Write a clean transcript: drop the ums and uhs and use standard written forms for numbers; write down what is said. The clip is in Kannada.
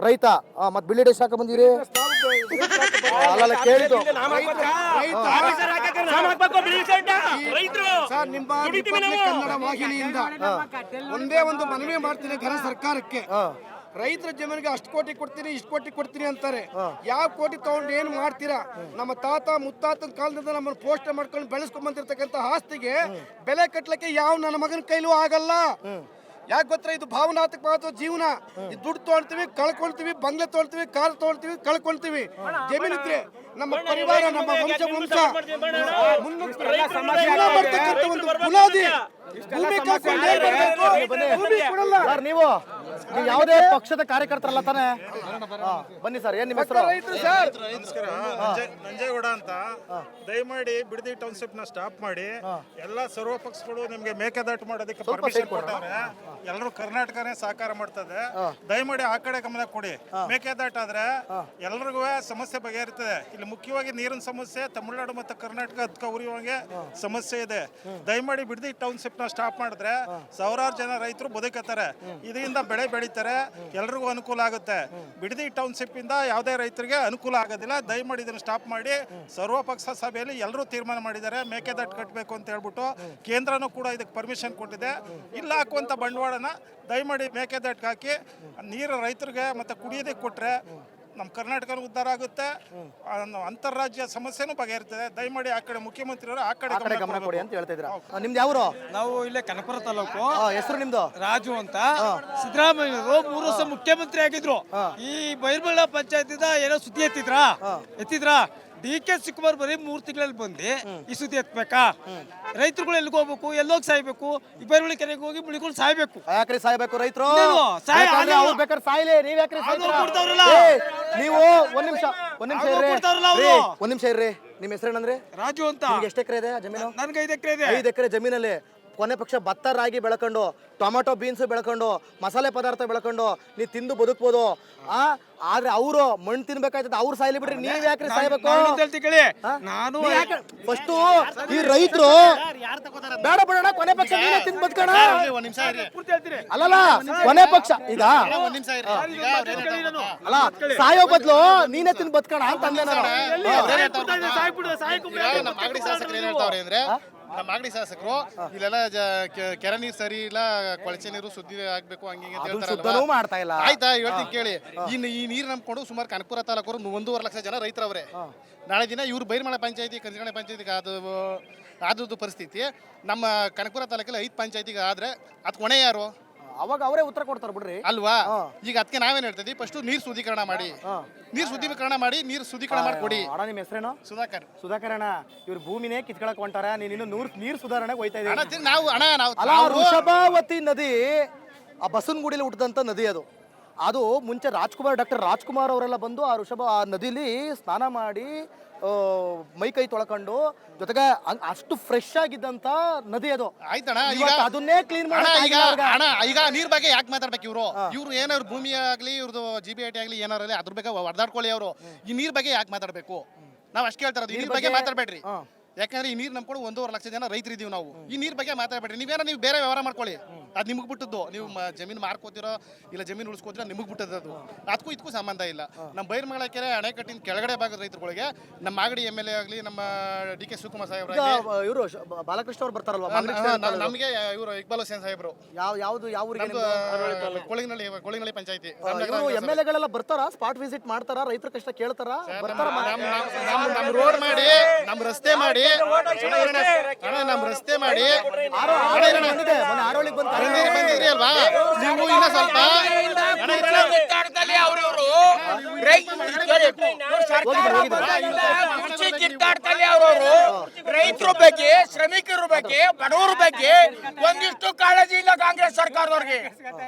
ರೈತ ಮತ್ ಬಿಲ್ಲೆಡೆ ಶಾಖ ಬಂದಿರಿ ಅಲ್ಲ ಕೇಳಿದ್ದು ಸರ್, ನಿಮ್ಮ ರಿಪಬ್ಲಿಕ್ ಕನ್ನಡ ವಾಹಿನಿಯಿಂದ ಒಂದೇ ಒಂದು ಮನವಿ ಮಾಡ್ತೀನಿ ಘನ ಸರ್ಕಾರಕ್ಕೆ. ರೈತರ ಜಮೀನಿಗೆ ಅಷ್ಟು ಕೋಟಿ ಕೊಡ್ತೀನಿ ಇಷ್ಟು ಕೋಟಿ ಕೊಡ್ತೀನಿ ಅಂತಾರೆ. ಯಾವ ಕೋಟಿ ತಗೊಂಡು ಏನ್ ಮಾಡ್ತೀರಾ? ನಮ್ಮ ತಾತ ಮುತ್ತಾತನ ಕಾಲದಿಂದ ನಮ್ಮನ್ನು ಪೋಷಣೆ ಮಾಡ್ಕೊಂಡು ಬೆಳೆಸ್ಕೊಂಡ್ ಬಂದಿರ್ತಕ್ಕಂಥ ಆಸ್ತಿಗೆ ಬೆಲೆ ಕಟ್ಟಲಿಕ್ಕೆ ಯಾವ ನನ್ನ ಮಗನ ಕೈಲೂ ಆಗಲ್ಲ. ಯಾಕೆ ಗೊತ್ತಾ, ಇದು ಭಾವನಾತ್ಮಕವಾದ ಜೀವನ. ದುಡ್ಡು ತೊಗೊಳ್ತೀವಿ, ಕಳ್ಕೊಳ್ತೀವಿ, ಬಂಗ್ಲೆ ತೊಗೊಳ್ತೀವಿ, ಕಾರ್ ತೊಗೊಳ್ತೀವಿ, ಕಳ್ಕೊಳ್ತೀವಿ. ಜಮೀನಿದ್ರೆ ನಮ್ಮ ಪರಿವಾರ, ನಮ್ಮ ವಂಶ ಬರ್ತಕ್ಕಂಥ ಒಂದು ಬುನಾದಿ. ಭೂಮಿ ಕೊಡಲ್ಲ. ಸರ್, ನೀವು ಯಾವುದೇ ಪಕ್ಷದ ಕಾರ್ಯಕರ್ತರಲ್ಲ ತಾನೆ? ಬನ್ನಿ ಸರ್, ಏನ್ ನಿಮ್ಮ ಹೆಸರು? ನಮಸ್ಕಾರ, ನಂಜೇಗೌಡ ಅಂತ. ದಯಮಾಡಿ ಬಿಡದಿ ಟೌನ್ಶಿಪ್ ನ ಸ್ಟಾಪ್ ಮಾಡಿ. ಎಲ್ಲ ಸರ್ವ ಪಕ್ಷಗಳು ನಿಮ್ಗೆ ಮೇಕೆದಾಟು ಮಾಡೋದಕ್ಕೆ ಪರ್ಮಿಷನ್ ಕೊಟ್ಟವ್ರೆ. ಎಲ್ಲರೂ ಕರ್ನಾಟಕನೇ ಸಹಕಾರ ಮಾಡ್ತದೆ. ದಯಮಾಡಿ ಆ ಕಡೆ ಗಮನ ಕೊಡಿ. ಮೇಕೆದಾಟು ಆದ್ರೆ ಎಲ್ರಿಗೂ ಸಮಸ್ಯೆ ಬಗೆಹರಿತದೆ. ಇಲ್ಲಿ ಮುಖ್ಯವಾಗಿ ನೀರಿನ ಸಮಸ್ಯೆ ತಮಿಳುನಾಡು ಮತ್ತು ಕರ್ನಾಟಕ ಅದಕ್ಕೆ ಉರಿಯುವಂಗೆ ಸಮಸ್ಯೆ ಇದೆ. ದಯಮಾಡಿ ಬಿಡದಿ ಟೌನ್ಶಿಪ್ ನ ಸ್ಟಾಪ್ ಮಾಡಿದ್ರೆ ಸಾವಿರಾರು ಜನ ರೈತರು ಬದುಕುತ್ತಾರೆ. ಇದರಿಂದ ಬೆಳೆ ಬೆಳೀತಾರೆ, ಎಲ್ರಿಗೂ ಅನುಕೂಲ ಆಗುತ್ತೆ. ಬಿಡದಿ ಟೌನ್ಶಿಪ್ ಇಂದ ಯಾವುದೇ ರೈತರಿಗೆ ಅನುಕೂಲ ಆಗೋದಿಲ್ಲ. ದಯಮಾಡಿ ಇದನ್ನು ಸ್ಟಾಪ್ ಮಾಡಿ. ಸರ್ವಪಕ್ಷ ಸಭೆಯಲ್ಲಿ ಎಲ್ಲರೂ ತೀರ್ಮಾನ ಮಾಡಿದ್ದಾರೆ ಮೇಕೆದಾಟು ಕಟ್ಟಬೇಕು ಅಂತ ಹೇಳ್ಬಿಟ್ಟು. ಕೇಂದ್ರನೂ ಕೂಡ ಇದಕ್ಕೆ ಪರ್ಮಿಷನ್ ಕೊಟ್ಟಿದೆ. ಇಲ್ಲ ಹಾಕುವಂಥ ಬಂಡವಾಳನ ದಯಮಾಡಿ ಮೇಕೆದಾಟು ಹಾಕಿ ನೀರು ರೈತರಿಗೆ ಮತ್ತು ಕುಡಿಯೋದಕ್ಕೆ ಕೊಟ್ಟರೆ ನಮ್ಮ ಕರ್ನಾಟಕನೂ ಉದ್ಧಾರ ಆಗುತ್ತೆ, ಅಂತಾರಾಜ್ಯ ಸಮಸ್ಯೆನೂ ಬಗೆಹರ್ತದೆ. ದಯಮಾಡಿ ಆ ಕಡೆ ಮುಖ್ಯಮಂತ್ರಿಯವರು ಆ ಕಡೆ ಗಮನ ಕೊಡಿ ಅಂತ ಹೇಳ್ತಾ ಇದ್ರ. ನಿಮ್ದು ಯಾವ್ರು? ನಾವು ಇಲ್ಲೇ ಕನಕಪುರ ತಾಲೂಕು. ಹೆಸರು ನಿಮ್ದು? ರಾಜು ಅಂತ. ಸಿದ್ದರಾಮಯ್ಯರು 3 ವರ್ಷ ಮುಖ್ಯಮಂತ್ರಿ ಆಗಿದ್ರು. ಈ ಬೈರ್ಬಳ್ಳ ಪಂಚಾಯತಿಂದ ಏನೋ ಸುದ್ದಿ ಎತ್ತಿದ್ರಾ? ಡಿ.ಕೆ. ಶಿವಕುಮಾರ್ ಬರೀ 3 ತಿಂಗಳಲ್ಲಿ ಬಂದು ಈ ಸುದ್ದಿ ಎತ್ತಬೇಕಾ? ರೈತರುಗಳು ಎಲ್ಲಿಗೆ ಹೋಗ್ಬೇಕು, ಎಲ್ಲೋಗಿ ಸಾಯ್ಬೇಕು? ಈ ಬೈರ್ಬಳ್ಳಿ ಕೆರೆಗೆ ಹೋಗಿ ಮುಳಿಕೊಂಡು ಸಾಯ್ಬೇಕು. ಯಾಕ್ರಿ ಸಾಯ್ಬೇಕು ರೈತರು? ಬೇಕಾದ್ರೆ ಸಾಯ್ಲಿ, ನೀವ್ ಯಾಕ್ರಿ ನೀವು? ಒಂದ್ ನಿಮಿಷ ಇರ್ರಿ. ನಿಮ್ ಹೆಸರೇನಂದ್ರೆ? ರಾಜು ಅಂತ. ಎಷ್ಟು ಎಕರೆ ಇದೆ ಜಮೀನು? ನನ್ಗೆ 5 ಎಕರೆ ಇದೆ. 5 ಎಕರೆ ಜಮೀನಲ್ಲಿ ಕೊನೆ ಪಕ್ಷ ಭತ್ತ ರಾಗಿ ಬೆಳ್ಕೊಂಡು, ಟೊಮೆಟೊ ಬೀನ್ಸ್ ಬೆಳ್ಕೊಂಡು, ಮಸಾಲೆ ಪದಾರ್ಥ ಬೆಳ್ಕೊಂಡು ನೀ ತಿಂದು ಬದುಕ್ಬೋದು. ಆದ್ರೆ ಅವರು ಮಣ್ಣು ತಿನ್ಬೇಕಾಯ್ತದ, ಅವ್ರು ಸಾಯ್ಲಿ ಬಿಡ್ರಿ, ನೀವ್ ಯಾಕ್ರಿ ಸಾಯ್ಬೇಕು? ನಾನು ಫಸ್ಟ್ ಈ ರೈತರು ಬೇಡ ಬಿಡೋಣ, ಕೊನೆ ಪಕ್ಷ ನೀನೇ ತಿಂದು ಬದುಕೋಣ. ಅಲ್ಲಲ್ಲ, ಕೊನೆ ಪಕ್ಷ ಈಗ ಅಲ್ಲ, ಸಾಯೋ ಬದ್ಲು ನೀನೇ ತಿಂದು ಬದುಕೋಣ ಅಂತ ಅಂದೆ ನಾನು. ನಮ್ಮ ಮಾಗಡಿ ಶಾಸಕರು ಇಲ್ಲೆಲ್ಲ ಕೆರೆ ನೀರು ಸರಿ ಇಲ್ಲ, ಕೊಳಚೆ ನೀರು ಶುದ್ಧಿ ಆಗ್ಬೇಕು ಹಂಗೆ ಮಾಡ್ತಾ ಇಲ್ಲ. ಆಯ್ತಾ, ಹೇಳ್ತೀನಿ ಕೇಳಿ. ಈ ನೀರು ನಂಬ್ಕೊಂಡು ಸುಮಾರು ಕನಕಪುರ ತಾಲೂಕರು 1.5 ಲಕ್ಷ ಜನ ರೈತರವ್ರೆ. ನಾಳೆ ದಿನ ಇವ್ರು ಬೈರ್ಮಳೆ ಪಂಚಾಯತಿ, ಕಂಚಿಗಣೆ ಪಂಚಾಯತಿಗೆ ಆದದ್ದು ಪರಿಸ್ಥಿತಿ. ನಮ್ಮ ಕನಕಪುರ ತಾಲೂಕಲ್ಲಿ 5 ಪಂಚಾಯತಿಗೆ ಆದ್ರೆ ಅದಕ್ಕೆ ಹೊಣೆ ಯಾರು? ಅವಾಗ ಅವರೇ ಉತ್ತರ ಕೊಡ್ತಾರ ಬಿಡ್ರಿ ಅಲ್ವಾ? ಈಗ ಅದಕ್ಕೆ ನಾವೇನ್ ಹೇಳ್ತೀವಿ, ಫಸ್ಟ್ ನೀರು ಶುದ್ಧೀಕರಣ ಮಾಡಿ, ನೀರು ಶುದ್ಧೀಕರಣ ಮಾಡಿಕೊಡಿ. ನಿಮ್ಮ ಹೆಸರೇನು? ಸುಧಾಕರ್ ಅಣ್ಣ. ಇವ್ರು ಭೂಮಿನೇ ಕಿತ್ಕೊಳಕ್ ಹೊಂಟಾರ, ನೀನು ನೀರು ಸುಧಾರಣೆಗೆ ಹೋಯ್ತಾ ಇದ್ದೀವಿ. ನಾವು ವೃಷಭಾವತಿ ನದಿ ಆ ಬಸವನಗುಡಿಲಿ ಹುಟ್ಟಿದಂತ ನದಿ ಅದು. ಅದು ಮುಂಚೆ ಡಾಕ್ಟರ್ ರಾಜ್ಕುಮಾರ್ ಅವರೆಲ್ಲ ಬಂದು ಆ ನದಿಲಿ ಸ್ನಾನ ಮಾಡಿ ಮೈ ಕೈ ತೊಳ್ಕೊಂಡು, ಜೊತೆಗೆ ಅಷ್ಟು ಫ್ರೆಶ್ ಆಗಿದ್ದಂತ ನದಿ ಅದು. ಆಯ್ತಣ್ಣ, ಅದನ್ನೇ ಕ್ಲೀನ್ ಮಾಡಿ. ಈಗ ನೀರ್ ಬಗ್ಗೆ ಯಾಕೆ ಮಾತಾಡ್ಬೇಕು? ಇವ್ರು ಏನಾದ್ರು ಭೂಮಿ ಆಗ್ಲಿ, ಇವ್ರದ್ದು GBIT ಆಗ್ಲಿ, ಏನಾರಲ್ಲಿ ಅದ್ರ ಬಗ್ಗೆ ಹೊಡೆದಾಡ್ಕೊಳ್ಳಿ. ಅವರು ಈ ನೀರ್ ಬಗ್ಗೆ ಯಾಕೆ ಮಾತಾಡ್ಬೇಕು? ನಾವ್ ಅಷ್ಟು ಕೇಳ್ತಾರ, ಈ ನೀರ್ ಬಗ್ಗೆ ಮಾತಾಡ್ಬೇಡ್ರಿ. ಯಾಕಂದ್ರೆ ಈ ನೀರ್ ನಂಬ್ಕೊಂಡು 1.5 ಲಕ್ಷ ಜನ ರೈತರಿದೀವಿ ನಾವು. ಈ ನೀರ್ ಬಗ್ಗೆ ಮಾತಾಡ್ಬೇಡ್ರಿ. ನೀವು ಬೇರೆ ವ್ಯವಹಾರ ಮಾಡ್ಕೊಳ್ಳಿ, ಅದು ನಿಮ್ಗೆ ಬಿಟ್ಟದ್ದು. ನೀವು ಜಮೀನು ಮಾರ್ಕೋತಿರೋ ಇಲ್ಲ ಜಮೀನು ಉಳಿಸ್ಕೋತಿರೋ ನಿಮಗೆ ಬಿಟ್ಟದ್ದು. ಅದು ಅದಕ್ಕೂ ಇದಕ್ಕೂ ಸಂಬಂಧ ಇಲ್ಲ. ನಮ್ಮ ಬೈರ್ಮಳ ಕೆರೆ ಅಣೆಕಟ್ಟಿನ ಕೆಳಗಡೆ ಭಾಗದ ರೈತರುಗಳಿಗೆ ನಮ್ಮ ಮಾಗಡಿ MLA ಆಗಲಿ, ನಮ್ಮ D.K. ಶಿವಕುಮಾರ್ ಸಾಹೇಬ್ರು, ಇವರು ಬಾಲಕೃಷ್ಣ ಅವ್ರು ಬರ್ತಾರಲ್ವಾ, ನಮಗೆ ಇವರು ಇಕ್ಬಾಲ್ ಹುಸೇನ್ ಸಾಹೇಬ್ರು, ಯಾವ ಕೋಳಿನಳ್ಳಿ ಪಂಚಾಯತಿ MLA ಬರ್ತಾರ, ಸ್ಪಾಟ್ ವಿಸಿಟ್ ಮಾಡ್ತಾರ, ರೈತರ ಕಷ್ಟ ಕೇಳ್ತಾರ, ನಮ್ಮ ರೋಡ್ ಮಾಡಿ, ನಮ್ಮ ರಸ್ತೆ ಮಾಡಿ, ನಮ್ಮ ರಸ್ತೆ ಮಾಡಿ ಬಂದಿದ್ರಿ ಅಲ್ವಾ ನೀವು? ಇನ್ನ ಸ್ವಲ್ಪ ರೈತರ ಬಗ್ಗೆ, ಶ್ರಮಿಕರ ಬಗ್ಗೆ, ಬಡವರ ಬಗ್ಗೆ ಒಂದಿಷ್ಟು ಕಾಳಜಿ ಇಲ್ಲ ಕಾಂಗ್ರೆಸ್ ಸರ್ಕಾರದವ್ರಿಗೆ.